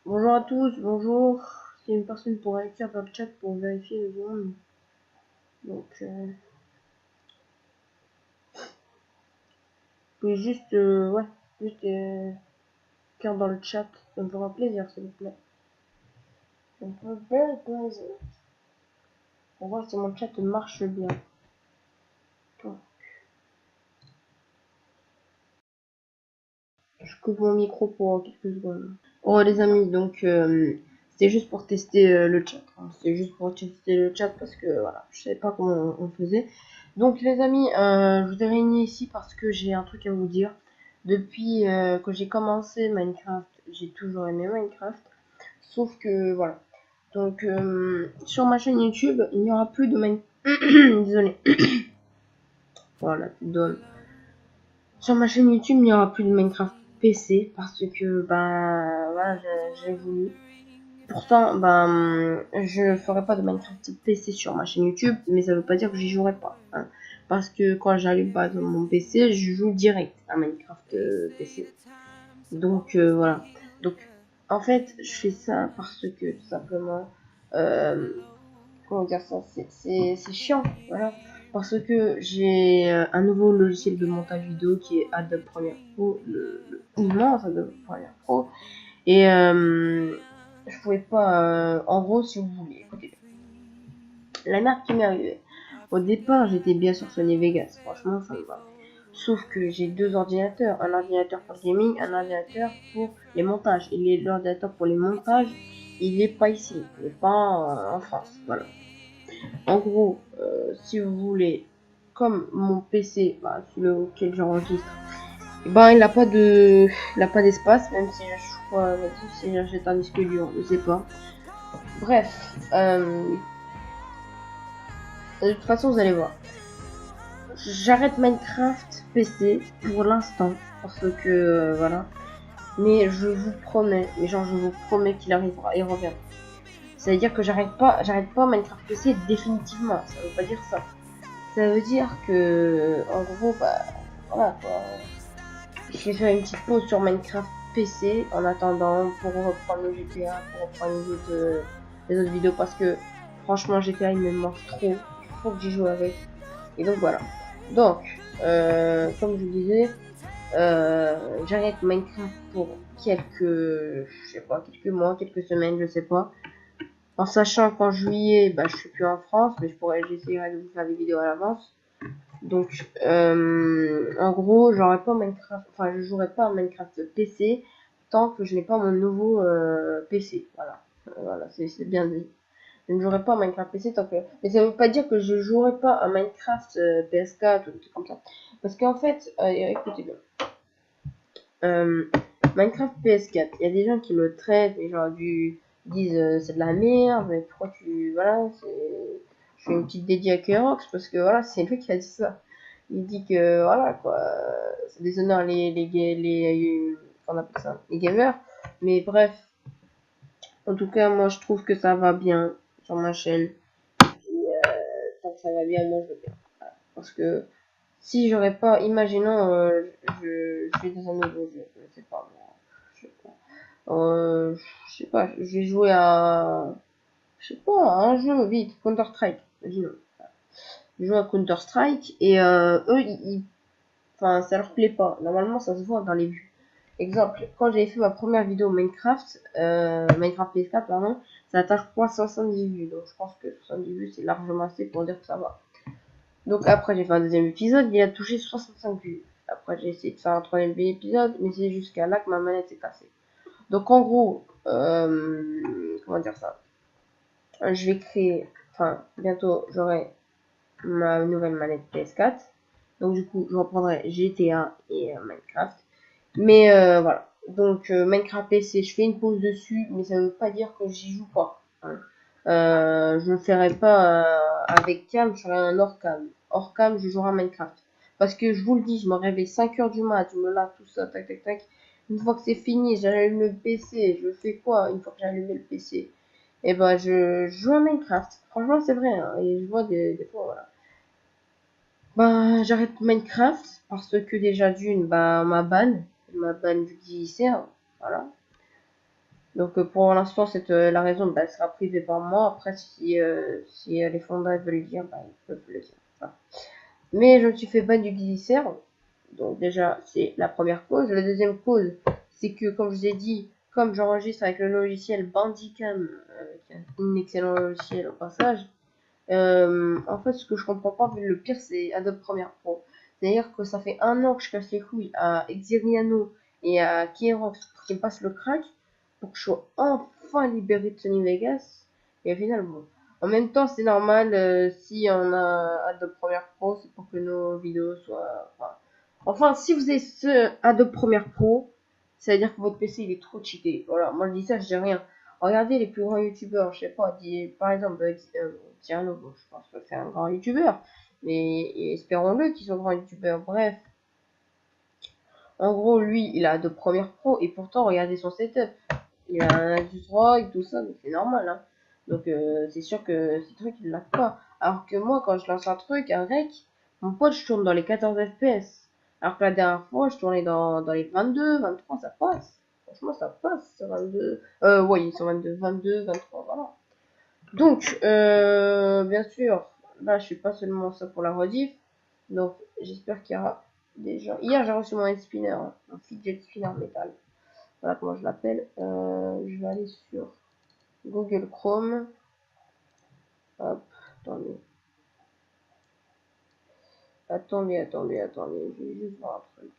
Bonjour à tous, bonjour. C'est une personne pour écrire dans le chat pour vérifier le volume. Donc, puis juste, ouais, juste écrire dans le chat. Ça me fera plaisir, s'il vous plaît. Ça me fera bien plaisir. On va voir si mon chat marche bien. Attends. Je coupe mon micro pour quelques secondes. Oh les amis, donc c'était juste pour tester le chat. Hein. C'était juste pour tester le chat parce que voilà, je savais pas comment on faisait. Donc les amis, je vous ai réunis ici parce que j'ai un truc à vous dire. Depuis que j'ai commencé Minecraft, j'ai toujours aimé Minecraft. Sauf que voilà. Donc sur ma chaîne YouTube, il n'y aura plus de Minecraft. Désolé. Voilà, tu donnes. Sur ma chaîne YouTube, il n'y aura plus de Minecraft PC parce que ben voilà, j'ai voulu. Pourtant, ben, je ferai pas de Minecraft PC sur ma chaîne YouTube, mais ça veut pas dire que j'y jouerai pas. Hein. Parce que quand j'allume pas mon PC, je joue direct à Minecraft PC. Donc voilà. Donc en fait, je fais ça parce que tout simplement, euh, comment dire ça, c'est chiant. Voilà. Parce que j'ai un nouveau logiciel de montage vidéo qui est Adobe Premiere Pro, le immense Adobe Premiere Pro. Et je pouvais pas. En gros, si vous voulez, écoutez, la merde qui m'est arrivée. Au départ, j'étais bien sur Sony Vegas. Franchement, ça me va. Sauf que j'ai deux ordinateurs. Un ordinateur pour le gaming, un ordinateur pour les montages. Et l'ordinateur pour les montages, il est pas ici. Il est pas en France. Voilà. En gros, si vous voulez, comme mon PC, bah, sur lequel j'enregistre, ben, il a pas d'espace, même si je crois, si j'achète un disque dur, je sais pas. Bref, de toute façon, vous allez voir. J'arrête Minecraft PC pour l'instant, parce que, voilà. Mais je vous promets, mais genre, je vous promets qu'il arrivera, il revient. Ça veut dire que j'arrête pas Minecraft PC définitivement, ça veut pas dire ça. Ça veut dire que, en gros, bah, voilà, quoi. Je vais faire une petite pause sur Minecraft PC en attendant pour reprendre le GTA, pour reprendre les autres vidéos parce que franchement GTA il me manque trop. Il faut que j'y joue avec. Et donc voilà. Donc, comme je vous disais, j'arrête Minecraft pour je sais pas, quelques mois, quelques semaines, je sais pas. En sachant qu'en juillet, bah, je suis plus en France, mais j'essaierai de vous faire des vidéos à l'avance. Donc, en gros, j'aurais pas Minecraft, enfin, je jouerai pas à Minecraft PC tant que je n'ai pas mon nouveau PC. Voilà, voilà, c'est bien dit. Je ne jouerai pas à Minecraft PC tant que. Mais ça veut pas dire que je jouerai pas à Minecraft PS4 ou des trucs comme ça. Parce qu'en fait, écoutez bien. Euh, Minecraft PS4, il y a des gens qui le traitent, et genre disent c'est de la merde, mais pourquoi tu. Voilà, je fais une petite dédiée à Kerox parce que voilà, c'est lui qui a dit ça. Il dit que voilà quoi, ça déshonore on appelle ça, les gamers. Mais bref, en tout cas, moi je trouve que ça va bien sur ma chaîne. Tant que ça va bien, moi je veux bien. Voilà. Parce que si j'aurais pas, imaginons, je vais dans un nouveau jeu, je sais pas moi, je sais pas. Je sais pas, je vais jouer à, je sais pas, à un jeu vite, Counter-Strike. Imaginons. Je joue à Counter-Strike et eux, enfin, ça leur plaît pas. Normalement, ça se voit dans les vues. Exemple, quand j'avais fait ma première vidéo Minecraft, Minecraft PS4, pardon, ça atteint 70 vues. Donc je pense que 70 vues, c'est largement assez pour dire que ça va. Donc après, j'ai fait un deuxième épisode, il a touché 65 vues. Après, j'ai essayé de faire un troisième épisode, mais c'est jusqu'à là que ma manette s'est cassée. Donc en gros, comment dire ça, je vais créer, enfin bientôt j'aurai ma nouvelle manette PS4. Donc du coup, je reprendrai GTA et Minecraft. Mais voilà. Donc Minecraft PC, je fais une pause dessus, mais ça veut pas dire que j'y joue pas. Hein. Je ne ferai pas avec cam, je ferai un hors cam. Hors cam, je jouerai à Minecraft. Parce que je vous le dis, je me réveille 5 h du mat, je me lave tout ça, tac tac tac. Une fois que c'est fini, j'allume le PC. Je fais quoi une fois que j'ai allumé le PC? Et ben je joue à Minecraft. Franchement, c'est vrai. Hein, et je vois des fois, voilà. Bah, j'arrête Minecraft parce que déjà d'une, bah, on m'a ban du serveur, voilà. Donc pour l'instant, la raison, bah, elle sera privée par moi. Après, si les fondations veulent le dire, bah, ils peuvent le dire. Voilà. Mais je me suis fait ban du glycère. Donc déjà, c'est la première cause. La deuxième cause, c'est que, comme je vous ai dit, comme j'enregistre avec le logiciel Bandicam, qui est un excellent logiciel au passage, en fait, ce que je comprends pas, le pire, c'est Adobe Premiere Pro. C'est-à-dire que ça fait 1 an que je casse les couilles à Xiriano et à Kerox pour qu'ils me passent le crack, pour que je sois enfin libéré de Sony Vegas. Et au final, bon. En même temps, c'est normal, si on a Adobe Premiere Pro, c'est pour que nos vidéos soient... Enfin, si vous avez ce Adobe Premiere Pro, ça veut dire que votre PC il est trop cheaté. Voilà, moi je dis ça, je dis rien. Regardez les plus grands youtubeurs, je sais pas, par exemple, Tiano, bon, je pense pas que c'est un grand youtubeur, mais espérons-le qu'il soit grand youtubeur. Bref, en gros, lui, il a Adobe Premiere Pro et pourtant, regardez son setup. Il a un Nexus 3 et tout ça, donc c'est normal, hein. Donc c'est sûr que ces trucs, il l'a pas. Alors que moi, quand je lance un truc, un rec, mon pote, je tourne dans les 14 FPS. Alors que la dernière fois, je tournais dans les 22, 23, ça passe. Franchement, ça passe, 22. Oui, ils sont 22, 22, 23, voilà. Donc, bien sûr, là, je fais pas seulement ça pour la rediff. Donc, j'espère qu'il y aura des gens. Hier, j'ai reçu mon head spinner, hein, un fidget spinner métal. Voilà comment je l'appelle. Je vais aller sur Google Chrome. Hop, attendez. Attendez. Je vais juste voir un truc.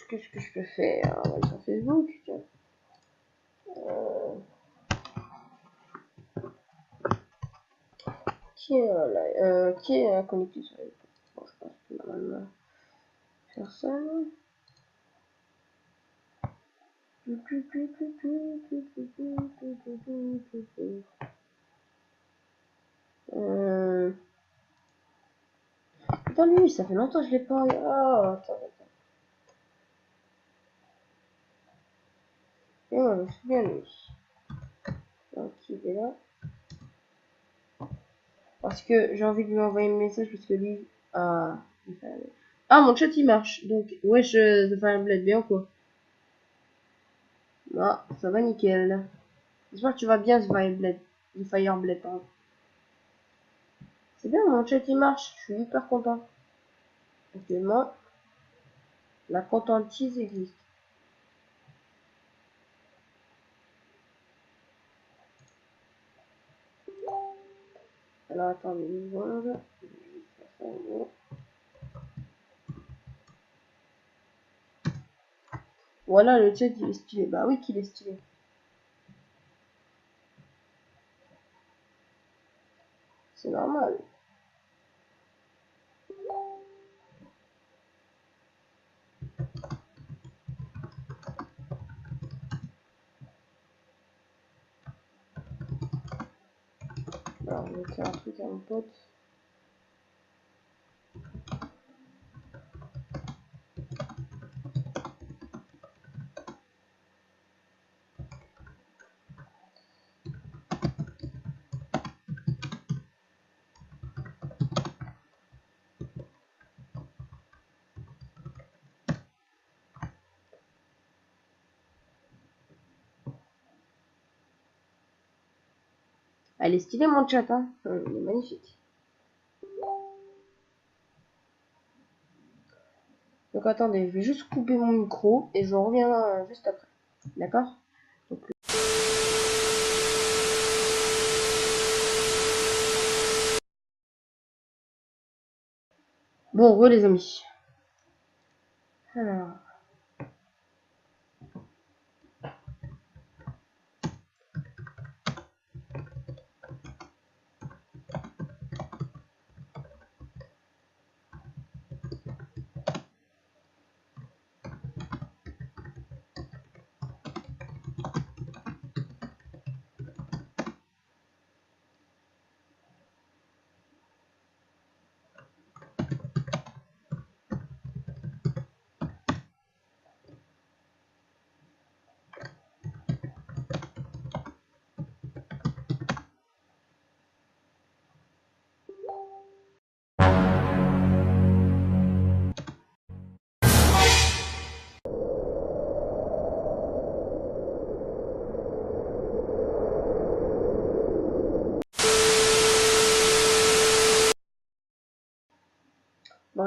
Qu'est-ce que je peux faire? On va aller sur Facebook. Euh, qui est connecté sur Facebook? Bon, je pense que normalement personne. Euh... Putain, lui, ça fait longtemps que je l'ai pas. Oh, attends. Et moi, je me souviens, lui. Donc, il est là. Parce que j'ai envie de lui envoyer un message parce que lui. Ah, mon chat il marche. Donc, wesh, The Fireblade, bien ou quoi? Ah, ça va nickel. J'espère que tu vas bien, The Fireblade. The Fireblade, pardon. C'est bien, mon chat il marche. Je suis hyper content. Actuellement, la contentise existe. Alors, attendez une seconde. Voilà, le chat il est stylé. Bah oui qu'il est stylé. C'est normal. Alors, je vais faire un truc à mon pote. Elle est stylée, mon chat, hein. Il est magnifique. Donc, attendez, je vais juste couper mon micro et je reviens juste après. D'accord? Donc, bon, les amis. Alors.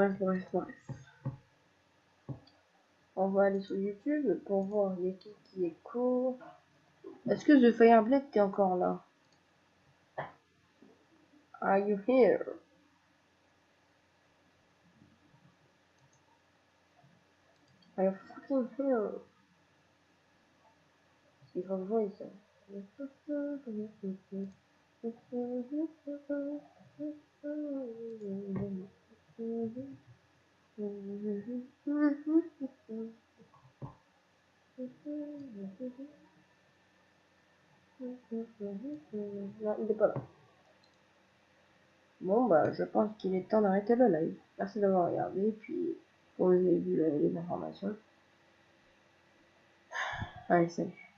Bref. On va aller sur YouTube pour voir l'équipe qui est court. Est-ce que The Fireblade t'es encore là? Are you here? Are you fucking here? Il faut que je vois ça. Non, il est pas là. Bon, bah, je pense qu'il est temps d'arrêter le live. Merci d'avoir regardé, puis vous avez vu les informations. Allez, salut.